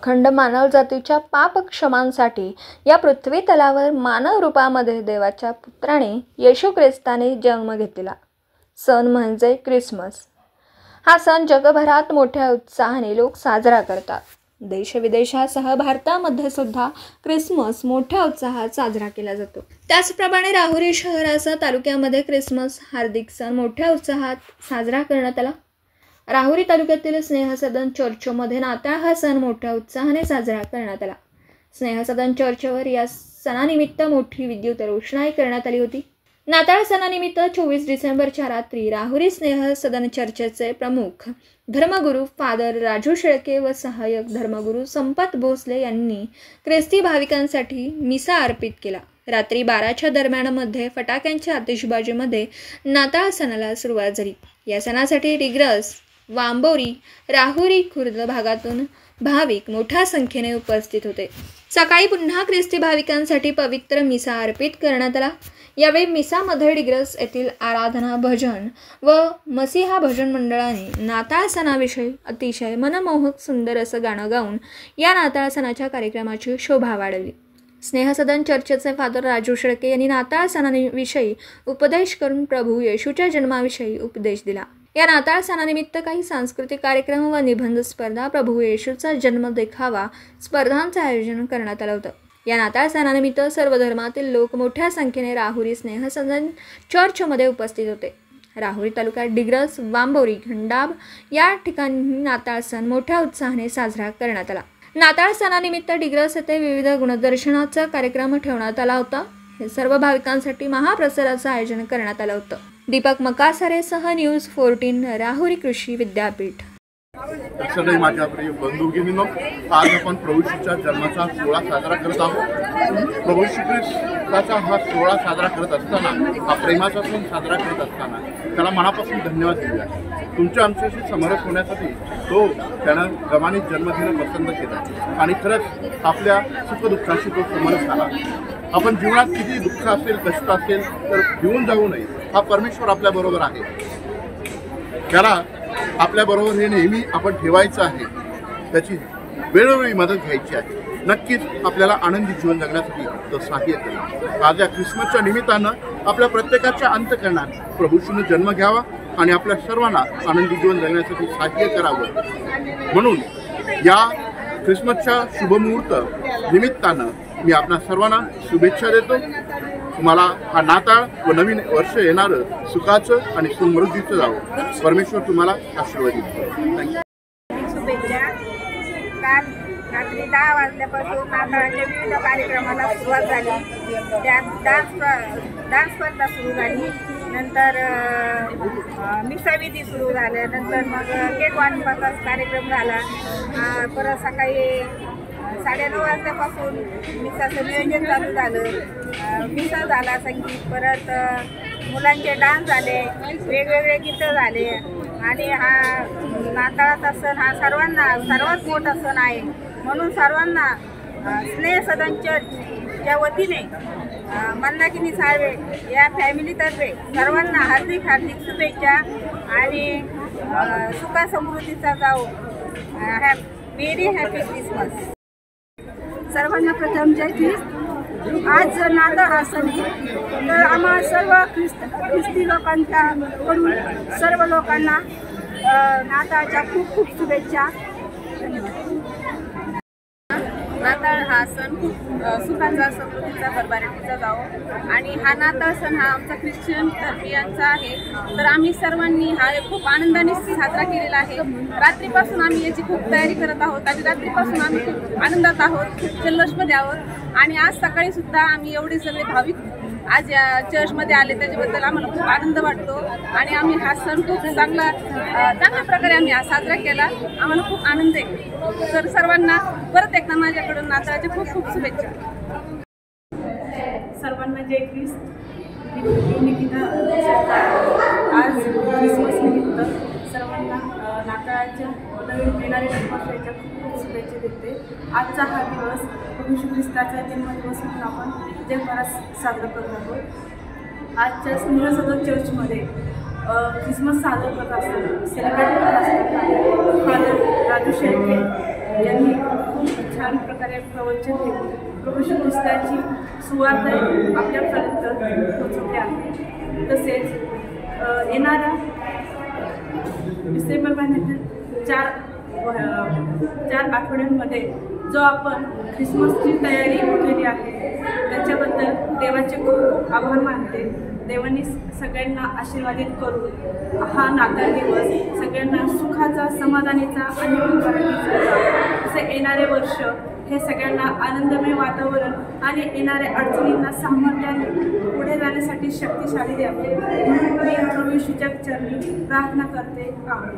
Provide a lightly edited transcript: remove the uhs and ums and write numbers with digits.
अखंड मानवजातीच्या पापक्षमांसाठी या पृथ्वी तलावर मानव रूपामध्ये देवाच्या पुत्राने येशू ख्रिस्ताने जन्म घेतला। सण म्हणजे ख्रिसमस। हा सण जगभरात मोठ्या उत्साहाने लोक साजरा करतात। देशविदेशासह भारतामध्ये सुद्धा ख्रिसमस मोठ्या उत्साहात साजरा केला जातो। त्याचप्रमाणे राहुरी शहरासह तालुक्यामध्ये ख्रिसमस हार्दिक सण मोठ्या उत्साहात साजरा करण्यात आला। राहुरी तालुक्यातील स्नेहसदन चर्चमध्ये नाताळ हा सण मोठ्या उत्साहाने साजरा करण्यात आला। स्नेहसदन चर्चवर या सणानिमित्त मोठी विद्युत रोषणाई करण्यात आली होती। नाताळ सणानिमित्त 24 डिसेंबरच्या रात्री राहुरी स्नेहसदन चर्चचे प्रमुख धर्मगुरू फादर राजू शेळके व सहाय्यक धर्मगुरू संपत भोसले यांनी ख्रिस्ती भाविकांसाठी मिसा अर्पित केला। रात्री 12च्या दरम्यानमध्ये फटाक्यांच्या आतिषबाजीमध्ये नाताळ सणाला सुरुवात झाली। या सणासाठी डिग्रस, वांबोरी, राहुरी खुर्द भागातून भाविक मोठ्या संख्येने उपस्थित होते। सकाळी पुन्हा ख्रिस्ती भाविकांसाठी पवित्र मिसा अर्पित करण्यात आला। यावेळी मिसामध्ये डिग्रस येथील आराधना भजन व मसीहा भजन मंडळाने नाताळ सणाविषयी अतिशय मनमोहक सुंदर असं गाणं गाऊन या नाताळ सणाच्या कार्यक्रमाची शोभा वाढवली। स्नेहसदन चर्चचे फादर राजू शेळके यांनी नाताळ सणाविषयी उपदेश करून प्रभू येशूच्या जन्माविषयी उपदेश दिला। या नाताळ सणानिमित्त काही सांस्कृतिक कार्यक्रम व निबंध स्पर्धा, प्रभू येशूचा जन्म देखावा स्पर्धांचे आयोजन करण्यात आलं होतं। या नाताळ सणानिमित्त सर्व धर्मातील लोक मोठ्या संख्येने राहुरी स्नेहसदन चर्चमध्ये उपस्थित होते। राहुरी तालुक्यात डिग्रस, वांबोरी, खंडाब या ठिकाणी नाताळ सण मोठ्या उत्साहाने साजरा करण्यात आला। नाताळ सणानिमित्त डिग्रस येथे विविध गुणदर्शनाचा कार्यक्रम ठेवण्यात आला होता। हे सर्व भाविकांसाठी महाप्रसाराचं आयोजन करण्यात आलं होतं। दीपक मकासरेसह न्यूज 14 राहुरी कृषी विद्यापीठ। सगळे माझ्या प्रिय बंधू भगिनींनो, आज आपण प्रभू येशूच्या जन्माचा सोहळा साजरा करत आहोत। प्रभू येशू ख्रिस्ताचा हा सोहळा साजरा करत असताना, हा प्रेमाचा सण साजरा करत असताना त्याला मनापासून धन्यवाद दिले। तुमच्या आमच्याशी समरस होण्यासाठी त्यानं गमानी जन्म घेणं पसंत केलं आणि खरंच आपल्या सुखदुःखाशी तो समरस झाला। आपण जीवनात किती दुःख असेल, कष्ट असेल तर घेऊन जाऊ नये। हा परमेश्वर आपल्याबरोबर आहे, त्याला आपल्याबरोबर हे नेहमी आपण ठेवायचं आहे, त्याची वेळोवेळी मदत घ्यायची आहे। नक्कीच आपल्याला आनंदी जीवन जगण्यासाठी तो सहाय्य करेल। आज या ख्रिसमसच्या निमित्तानं आपल्या प्रत्येकाच्या अंतःकरणात प्रभू येशूने जन्म घ्यावा आणि आपल्या सर्वांना आनंदी जीवन जगण्यासाठी सहाय्य करावं। म्हणून या ख्रिसमसच्या शुभमुहूर्त निमित्तानं मी आपल्या सर्वांना शुभेच्छा देतो। तुम्हाला हा नाताळ व नवीन वर्ष येणारं सुखाचं आणि समृद्धीचं जावं। परमेश्वर तुम्हाला आशीर्वाद देतो। शुभेच्छा। काल रात्री 10 वाजल्यापासून नाताळाच्या विविध कार्यक्रमाला सुरुवात झाली। त्यात डान्स स्पर्धा सुरू झाली, नंतर मिसाविधी सुरू झाल्या, नंतर मग केक वाटपाचा कार्यक्रम झाला। परत सकाळी 9:30 वाजल्यापासून मिसाचं नियोजन चालू झालं। मिसा झाला संगीत, परत मुलांचे डान्स झाले, वेगवेगळे गीतं झाले आणि हा नाताळाचा सण हा सर्वात मोठा सण आहे। म्हणून सर्वांना स्नेहसदन चर्चच्या वतीने मंदाकिनी साळवे या फॅमिलीतर्फे सर्वांना हार्दिक शुभेच्छा आणि सुखा समृद्धीचा जावो। Very happy Christmas. सर्वांना प्रथम जय ख्रिस्त। आज नाताळ हा सण आहे, तर आम्हा सर्व ख्रिस्ती लोकांच्याकडून सर्व लोकांना नाताळच्या खूप खूप शुभेच्छा। नाताळ हा सण खूप सुखाचा, समृद्धीचा, भरभराटीचा जावो आणि हा नाताळ सण हा आमचा ख्रिश्चन धर्मीयांचा आहे। तर आम्ही सर्वांनी हा खूप आनंदाने साजरा केलेला आहे। रात्रीपासून आम्ही याची खूप तयारी करत आहोत आणि रात्रीपासून आम्ही खूप आनंदात आहोत, खूप जल्लोषमध्ये आहोत आणि आज सकाळी सुद्धा आम्ही एवढे सगळे भाविक आज या चर्चमध्ये आले, त्याच्याबद्दल आम्हाला खूप आनंद वाटतो आणि आम्ही हा सण खूप चांगल्या प्रकारे आम्ही हा साजरा केला। आम्हाला खूप आनंद आहे। तर सर्वांना परत एकदा माझ्याकडून नाताळच्या खूप खूप शुभेच्छा। सर्वांना जय ख्रिस्त। आज ख्रिसमस निमित्त सर्वांना नाताळाच्या नवीन येणाऱ्या ख्रिसमसच्या खूप खूप शुभेच्छा देते। आजचा हा दिवस प्रभू येशू ख्रिस्ताचा जन्मदिवस म्हणून आपण जगभरात साजरा करत आहोत। आजच्या स्नेहसदन चर्चमध्ये ख्रिसमस साजरा करत असताना, सेलिब्रेट करत असताना फादर राजू शेळके यांनी खूप प्रकारे प्रवचन घेऊन प्रभू श्री ख्रिस्ताची सुवार्ता आपल्यापर्यंत पोहोचवली आहे. तसेच येणाऱ्या डिसेंबर महिन्यातील 4 आठवड्यांमध्ये जो आपण ख्रिसमसची तयारी केली आहे त्याच्याबद्दल देवाचे खूप आभार मानते. देवाने सगळ्यांना आशीर्वादित करून हा नाताळ दिवस सगळ्यांना सुखाचा, समाधानीचा आणि उपकाराचा जावो. असे येणारे वर्ष हे सगळ्यांना आनंदमय वातावरण आणि येणाऱ्या अडचणींना सामर्थ्याने पुढे जाण्यासाठी शक्तिशाली द्यावे. मी प्रभू येशूच्या चरणी प्रार्थना करते. आमेन.